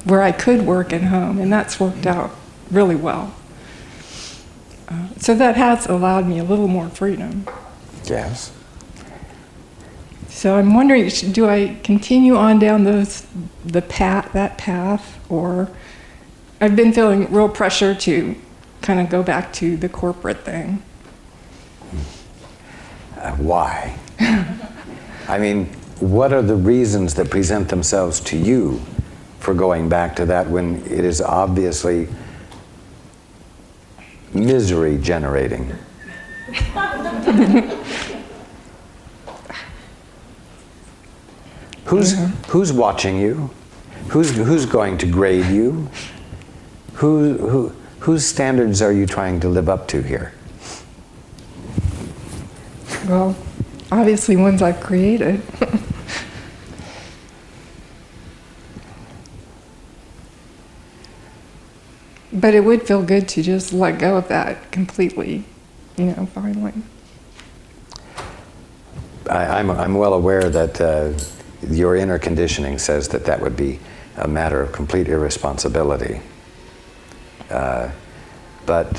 where I could work at home, and that's worked out really well. So that has allowed me a little more freedom. Yes. So I'm wondering, do I continue on down that path, or I've been feeling real pressure to kind of go back to the corporate thing. Why? I mean, what are the reasons that present themselves to you for going back to that when it is obviously misery generating? Who's watching you? Who's going to grade you? Whose standards are you trying to live up to here? Well, obviously ones I've created. But it would feel good to just let go of that completely, finally. I'm well aware that your inner conditioning says that would be a matter of complete irresponsibility. But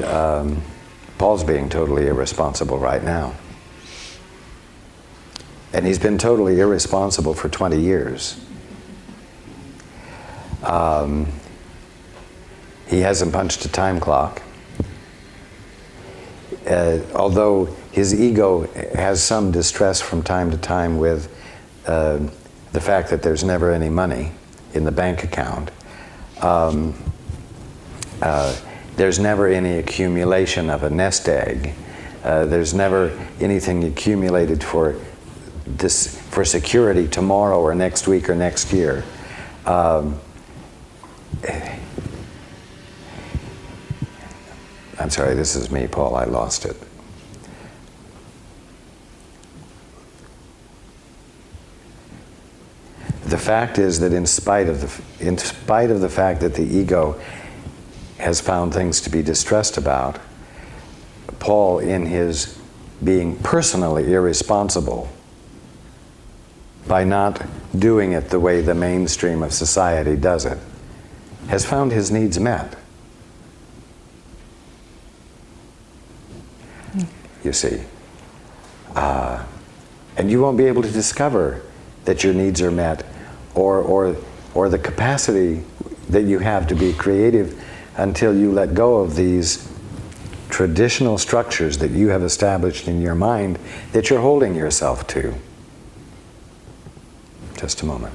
Paul's being totally irresponsible right now. And he's been totally irresponsible for 20 years. He hasn't punched a time clock. Although his ego has some distress from time to time with the fact that there's never any money in the bank account. There's never any accumulation of a nest egg. There's never anything accumulated for security tomorrow or next week or next year. I'm sorry, this is me, Paul. I lost it. The fact is that in spite of the fact that the ego has found things to be distressed about, Paul, in his being personally irresponsible by not doing it the way the mainstream of society does it, has found his needs met. You see. And you won't be able to discover that your needs are met or the capacity that you have to be creative until you let go of these traditional structures that you have established in your mind that you're holding yourself to. Just a moment.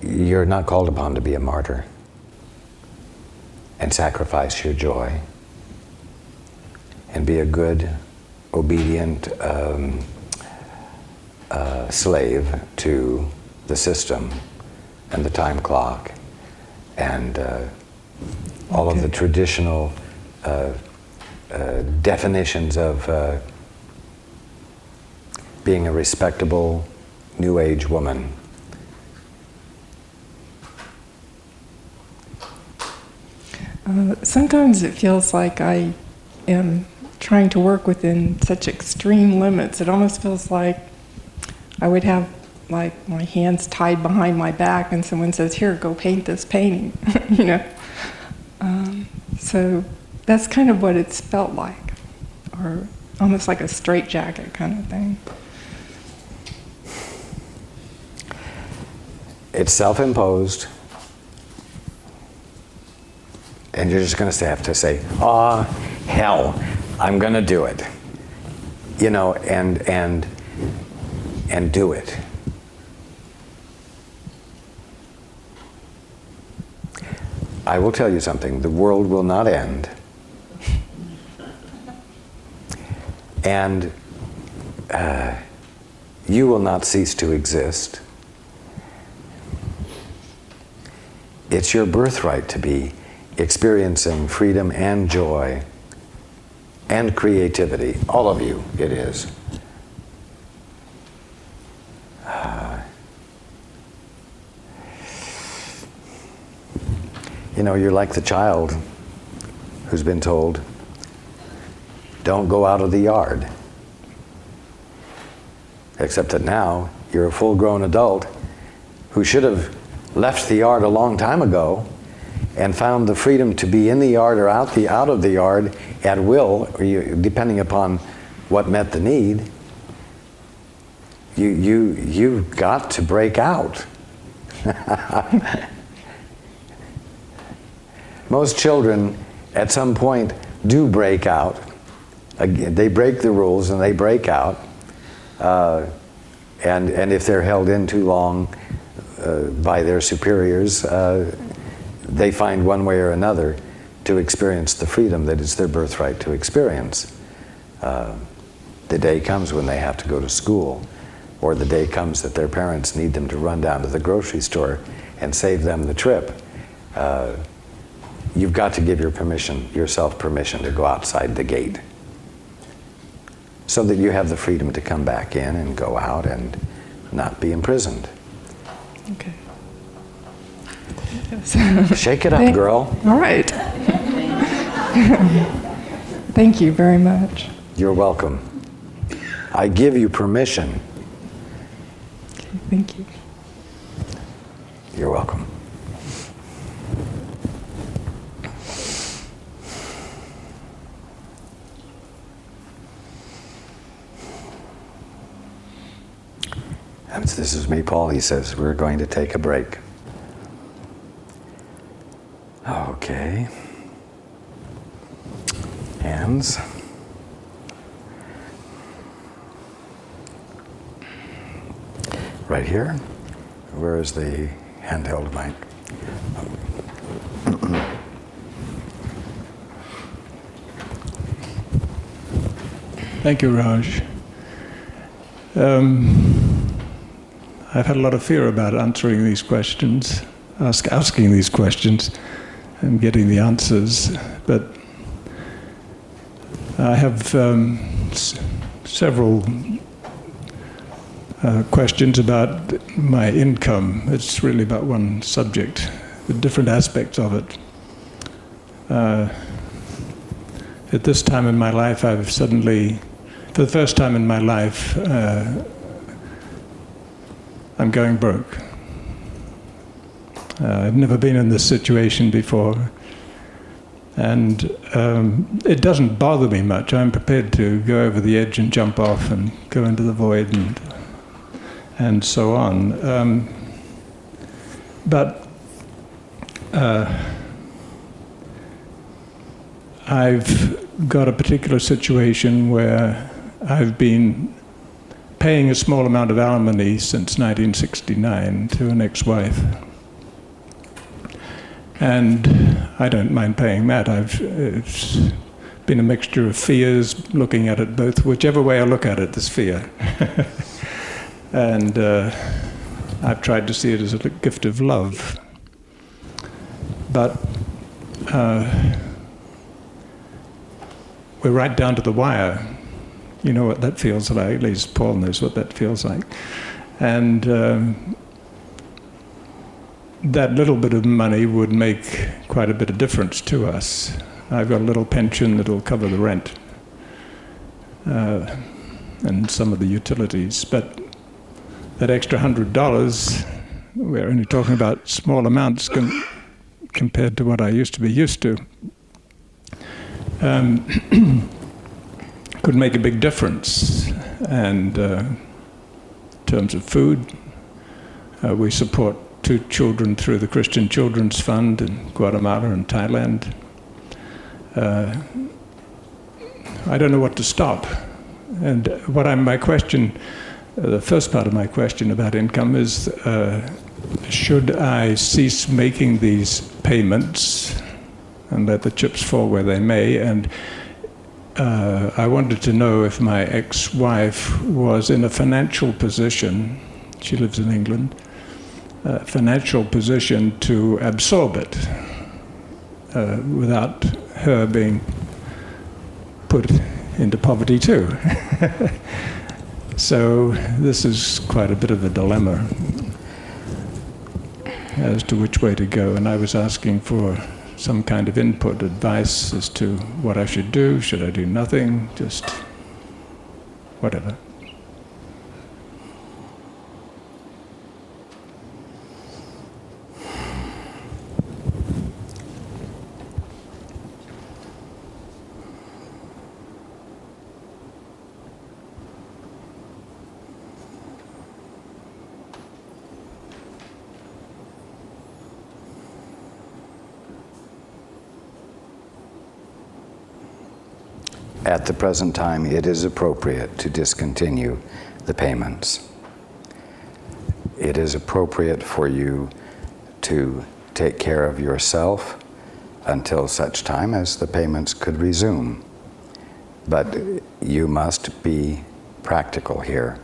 You're not called upon to be a martyr and sacrifice your joy and be a good, obedient slave to the system and the time clock and all of the traditional definitions of being a respectable New Age woman. Sometimes it feels like I am trying to work within such extreme limits. It almost feels like I would have like my hands tied behind my back and someone says, "Here, go paint this painting," So that's kind of what it's felt like, or almost like a straitjacket kind of thing. It's self-imposed. And you're just going to have to say, hell, I'm going to do it. And do it. I will tell you something. The world will not end. And you will not cease to exist. It's your birthright to be experiencing freedom and joy and creativity. All of you, it is. You're like the child who's been told, don't go out of the yard. Except that now you're a full-grown adult who should have left the yard a long time ago and found the freedom to be in the yard or out of the yard at will, or depending upon what met the need. You've got to break out. Most children at some point do break out. They break the rules and they break out. And if they're held in too long by their superiors, they find one way or another to experience the freedom that is their birthright to experience. The day comes when they have to go to school, or the day comes that their parents need them to run down to the grocery store and save them the trip. You've got to give yourself permission to go outside the gate, so that you have the freedom to come back in and go out and not be imprisoned. Okay. Yes. Shake it up, girl. All right. Thank you very much. You're welcome. I give you permission. Okay, thank you. You're welcome. This is me, Paul. He says, we're going to take a break. Okay. Hands. Right here. Where is the handheld mic? Thank you, Raj. I've had a lot of fear about answering these questions, asking these questions and getting the answers, but I have several questions about my income. It's really about one subject, the different aspects of it. At this time in my life, I've suddenly, for the first time in my life, I'm going broke. I've never been in this situation before, and it doesn't bother me much. I'm prepared to go over the edge and jump off and go into the void and so on. But I've got a particular situation where I've been paying a small amount of alimony since 1969 to an ex-wife. And I don't mind paying that. It's been a mixture of fears, looking at it both, whichever way I look at it, there's fear. And I've tried to see it as a gift of love. But we're right down to the wire. You know what that feels like, at least Paul knows what that feels like. And that little bit of money would make quite a bit of difference to us. I've got a little pension that'll cover the rent and some of the utilities. But that extra $100, we're only talking about small amounts compared to what I used to be used to. Could make a big difference. And in terms of food, we support 2 children through the Christian Children's Fund in Guatemala and Thailand. I don't know what to stop. And my question, the first part of my question about income is, should I cease making these payments and let the chips fall where they may? And I wanted to know if my ex-wife was in a financial position, she lives in England, financial position to absorb it without her being put into poverty too. So this is quite a bit of a dilemma as to which way to go, and I was asking for some kind of input, advice as to what I should do. Should I do nothing? Just whatever. At the present time, it is appropriate to discontinue the payments. It is appropriate for you to take care of yourself until such time as the payments could resume. But you must be practical here.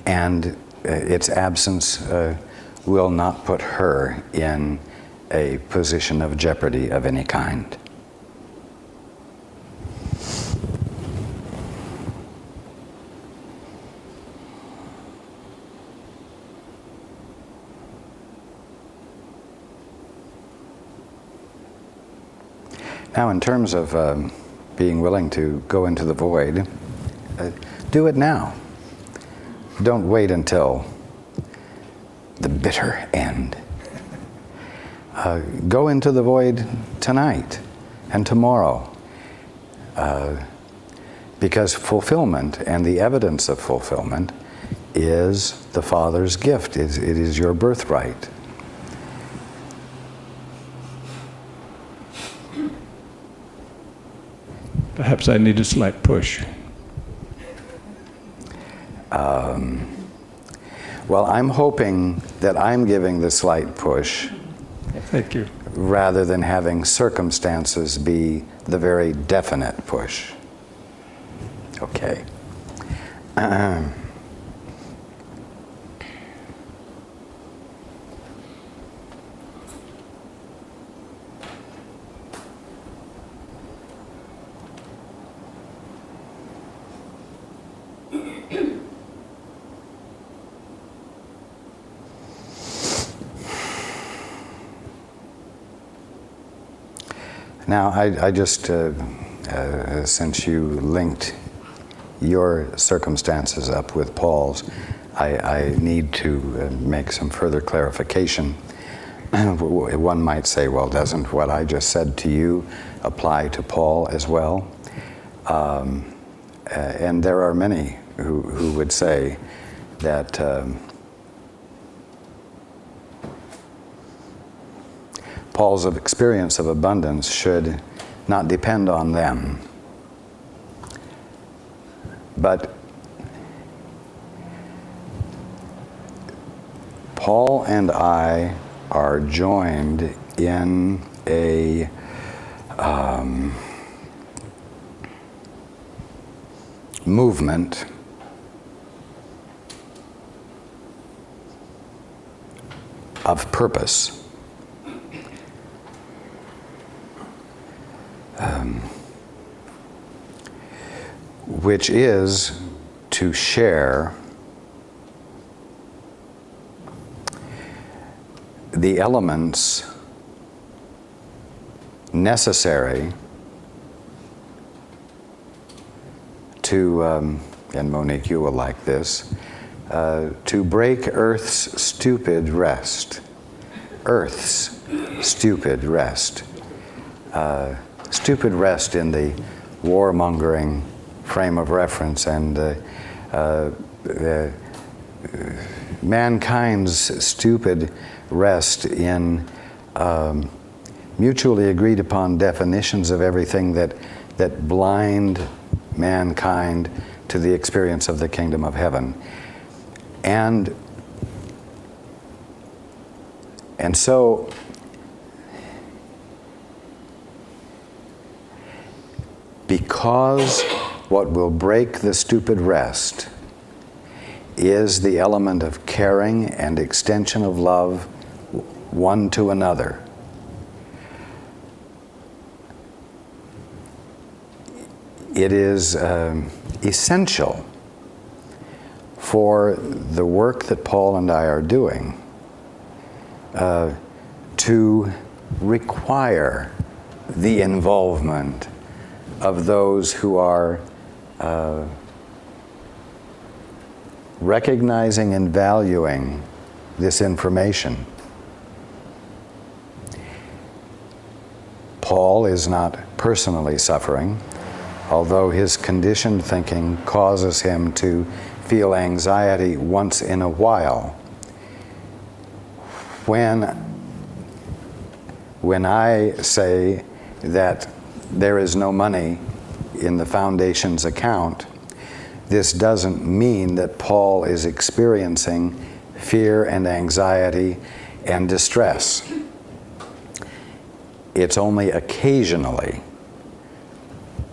And its absence will not put her in a position of jeopardy of any kind. Now, in terms of being willing to go into the void, do it now. Don't wait until the bitter end. Go into the void tonight and tomorrow. Because fulfillment and the evidence of fulfillment is the Father's gift. It is your birthright. Perhaps I need a slight push. Well, I'm hoping that I'm giving the slight push. Thank you. Rather than having circumstances be the very definite push. Okay. Now, I just, since you linked your circumstances up with Paul's, I need to make some further clarification. One might say, well, doesn't what I just said to you apply to Paul as well? And there are many who would say that Paul's experience of abundance should not depend on them. But Paul and I are joined in a movement of purpose. Which is to share the elements necessary to, and Monique, you will like this, to break Earth's stupid rest. Earth's stupid rest. Stupid rest in the warmongering frame of reference, and mankind's stupid rest in mutually agreed upon definitions of everything that blind mankind to the experience of the kingdom of heaven. And so because what will break the stupid rest is the element of caring and extension of love one to another. it is essential for the work that Paul and I are doing to require the involvement of those who are recognizing and valuing this information. Paul is not personally suffering, although his conditioned thinking causes him to feel anxiety once in a while. When I say that there is no money in the foundation's account, this doesn't mean that Paul is experiencing fear and anxiety and distress. It's only occasionally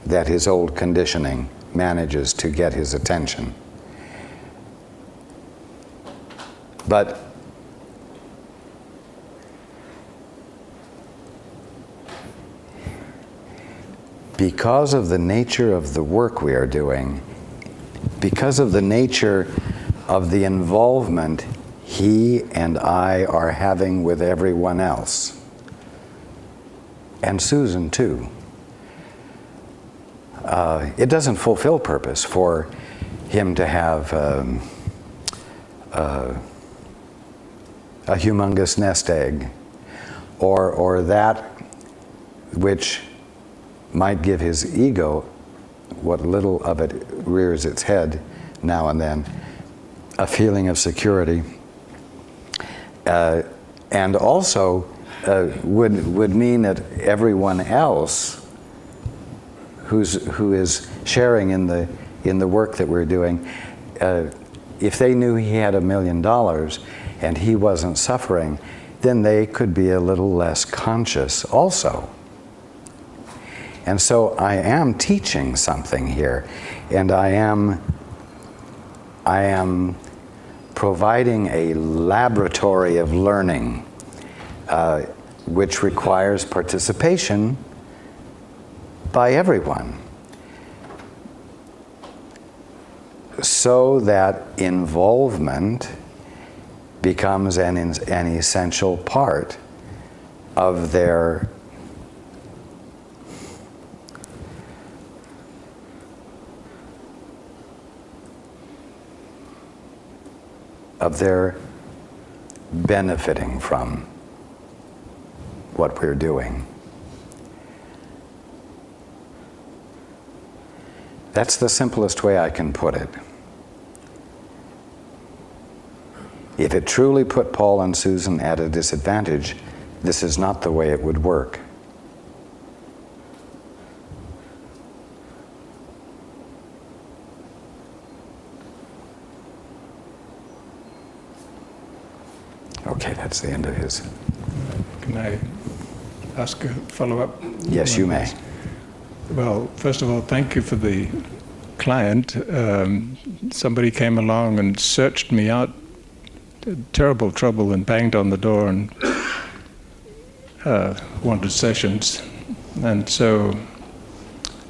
that his old conditioning manages to get his attention. But because of the nature of the work we are doing, because of the nature of the involvement he and I are having with everyone else, and Susan too, it doesn't fulfill purpose for him to have a humongous nest egg, or that which might give his ego, what little of it rears its head now and then, a feeling of security, and also would mean that everyone else who is sharing in the work that we're doing, if they knew he had $1 million and he wasn't suffering, then they could be a little less conscious also. And so I am teaching something here, and I am providing a laboratory of learning, which requires participation by everyone, so that involvement becomes an essential part of their benefiting from what we're doing. That's the simplest way I can put it. If it truly put Paul and Susan at a disadvantage, this is not the way it would work. Okay, that's the end of his. Can I ask a follow-up? Yes, you may. Well, first of all, thank you for the client. Somebody came along and searched me out, terrible trouble, and banged on the door and wanted sessions. And so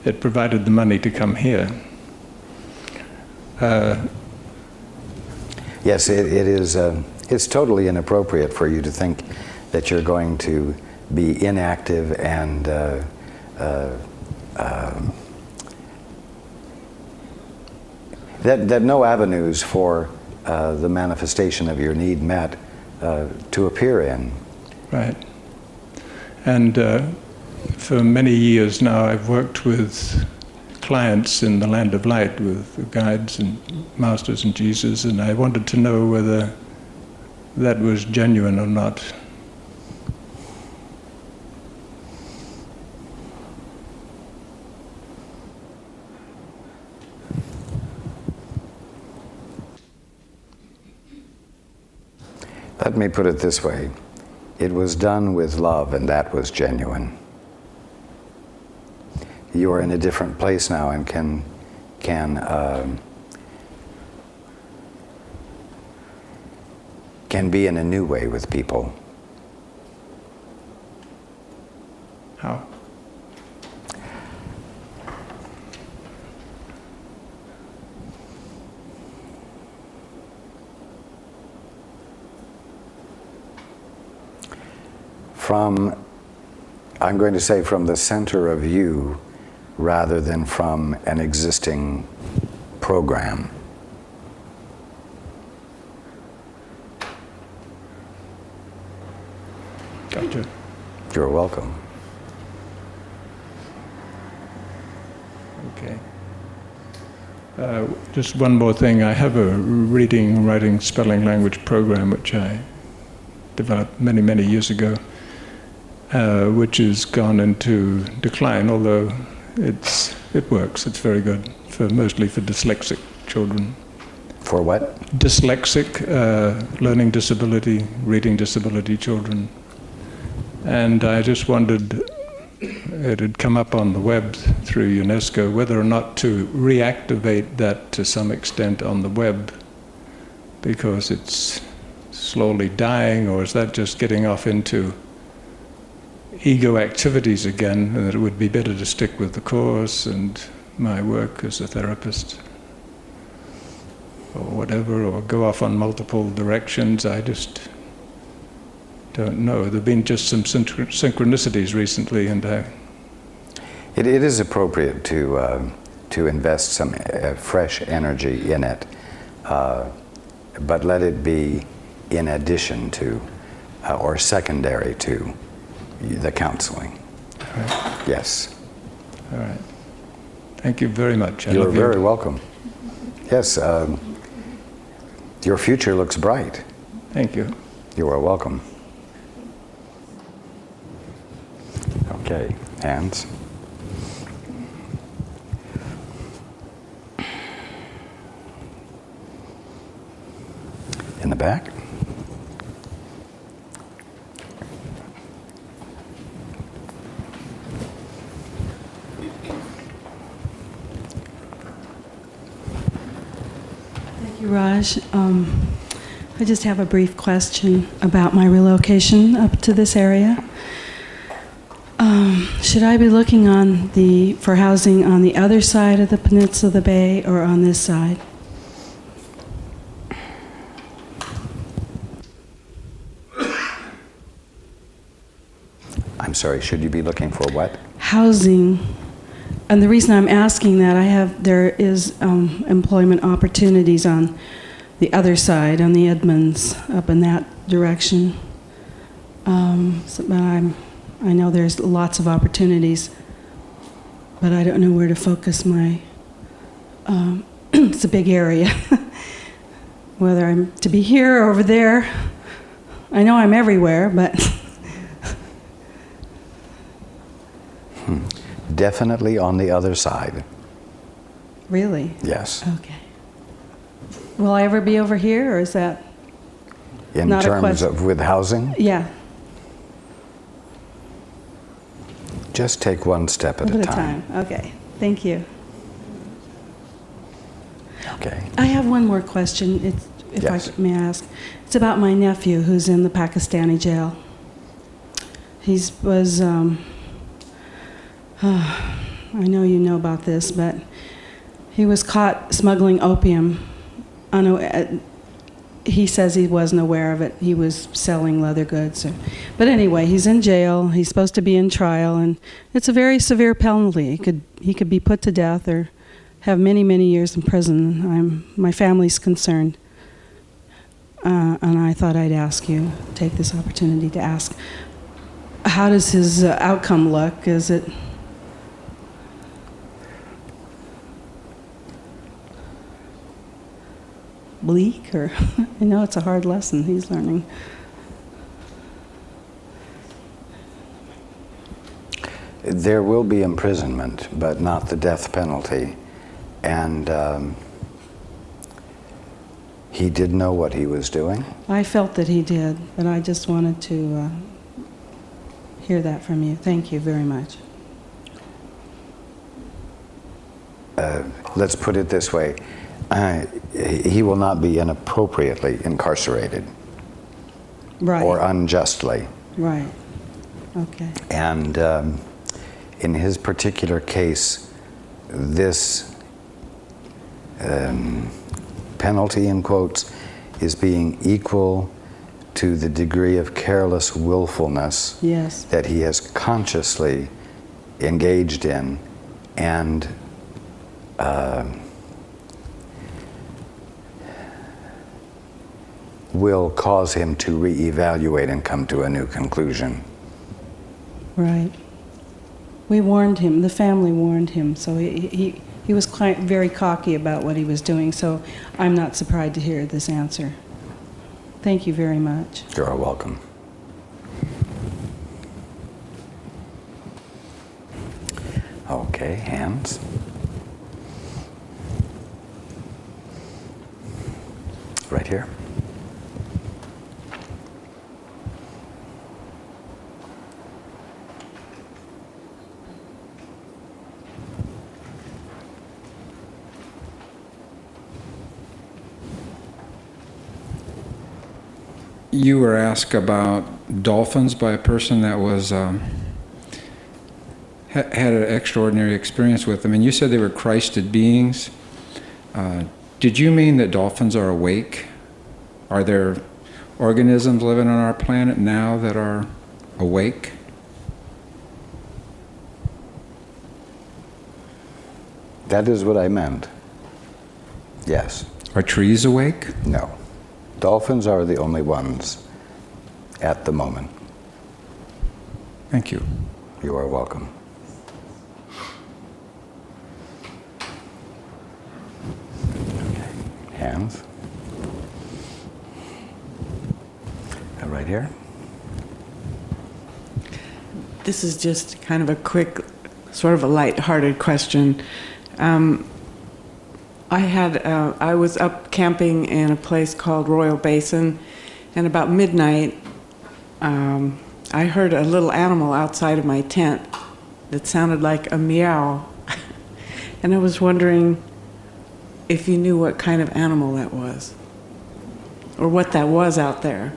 it provided the money to come here. Yes, it is. It's totally inappropriate for you to think that you're going to be inactive and that no avenues for the manifestation of your need met to appear in. Right. And for many years now, I've worked with clients in the Land of Light, with guides and masters and Jesus, and I wanted to know whether that was genuine or not. Let me put it this way. It was done with love, and that was genuine. You are in a different place now and can be in a new way with people. How? from, I'm going to say from the center of you rather than from an existing program. Gotcha. You're welcome. Okay. Just one more thing. I have a reading, writing, spelling language program which I developed many, many years ago, which has gone into decline, although it works. It's very good, mostly for dyslexic children. For what? Dyslexic, learning disability, reading disability children. And I just wondered, it had come up on the web through UNESCO, whether or not to reactivate that to some extent on the web, because it's slowly dying, or is that just getting off into ego activities again, and that it would be better to stick with the course and my work as a therapist, or whatever, or go off on multiple directions. I just don't know. There have been just some synchronicities recently, and It is appropriate to invest some fresh energy in it, but let it be in addition to or secondary to the counseling. all right. Yes. All right. Thank you very much. You're very welcome. Yes, your future looks bright. Thank you. You are welcome. Okay, hands. In the back. Thank you, Raj. I just have a brief question about my relocation up to this area. Should I be looking for housing on the other side of the Peninsula of the Bay or on this side? I'm sorry, should you be looking for what? Housing. And the reason I'm asking that, there is employment opportunities on the other side, on the Edmonds, up in that direction. But I know there's lots of opportunities, but I don't know where to focus my, it's a big area. Whether I'm to be here or over there. I know I'm everywhere, but. Definitely on the other side. Really? Yes. Okay. Will I ever be over here, or is that In not a terms question? of with housing, Yeah, just take one step at a time. Okay, thank you. Okay. I have one more question, if Yes. I may ask. It's about my nephew who's in the Pakistani jail. He was, I know you know about this, but he was caught smuggling opium. He says he wasn't aware of it. He was selling leather goods. But anyway, he's in jail. He's supposed to be in trial, and it's a very severe penalty. He could be put to death or have many, many years in prison. My family's concerned. And I thought I'd ask you, take this opportunity to ask, how does his outcome look? Is it... bleak, or I know it's a hard lesson he's learning. There will be imprisonment, but not the death penalty. And he did know what he was doing. I felt that he did, but I just wanted to hear that from you. Thank you very much. Let's put it this way. He will not be inappropriately incarcerated. Right. Or unjustly. Right. Okay. And in his particular case, this penalty, in quotes, is being equal to the degree of careless willfulness Yes. that he has consciously engaged in and will cause him to reevaluate and come to a new conclusion. Right. We warned him, the family warned him, so he was quite very cocky about what he was doing, so I'm not surprised to hear this answer. Thank you very much. You're welcome. Okay, hands. Right here. You were asked about dolphins by a person that was had an extraordinary experience with them, and you said they were Christed beings. Did you mean that dolphins are awake? Are there organisms living on our planet now that are awake? That is what I meant. Yes. Are trees awake? No. Dolphins are the only ones at the moment. Thank you. You are welcome. Okay. Hands. And right here. This is just kind of a quick, sort of a light-hearted question. I was up camping in a place called Royal Basin, and about midnight, I heard a little animal outside of my tent that sounded like a meow. And I was wondering if you knew what kind of animal that was, or what that was out there.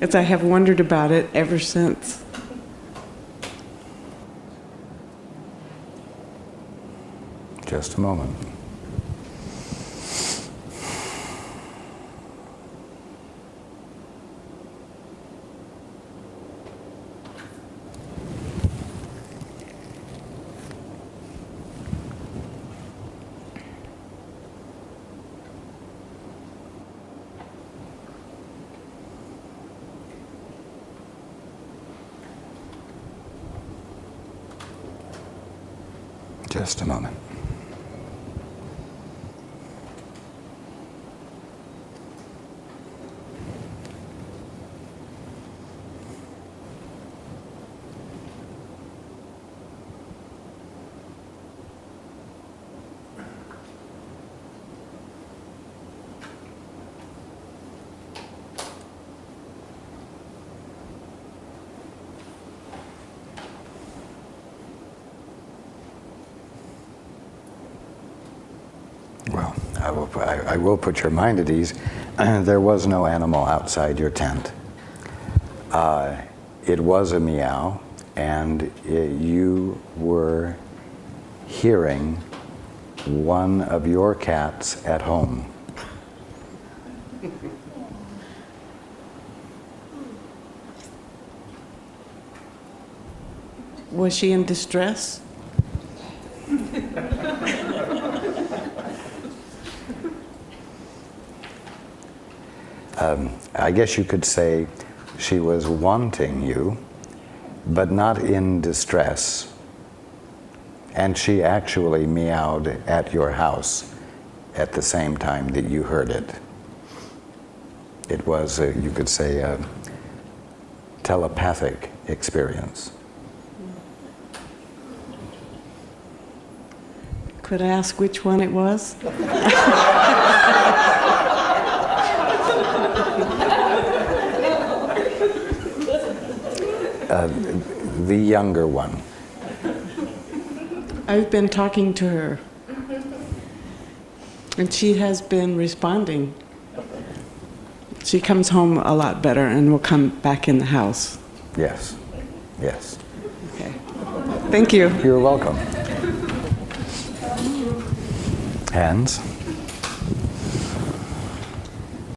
As I have wondered about it ever since. Just a moment. Just a moment. Well, I will put your mind at ease. There was no animal outside your tent. It was a meow, and you were hearing one of your cats at home. Was she in distress? I guess you could say she was wanting you, but not in distress. And she actually meowed at your house at the same time that you heard it. It was, you could say, a telepathic experience. Could I ask which one it was? The younger one. I've been talking to her, and she has been responding. She comes home a lot better and will come back in the house. Yes, yes. Okay. Thank you. You're welcome. Hands.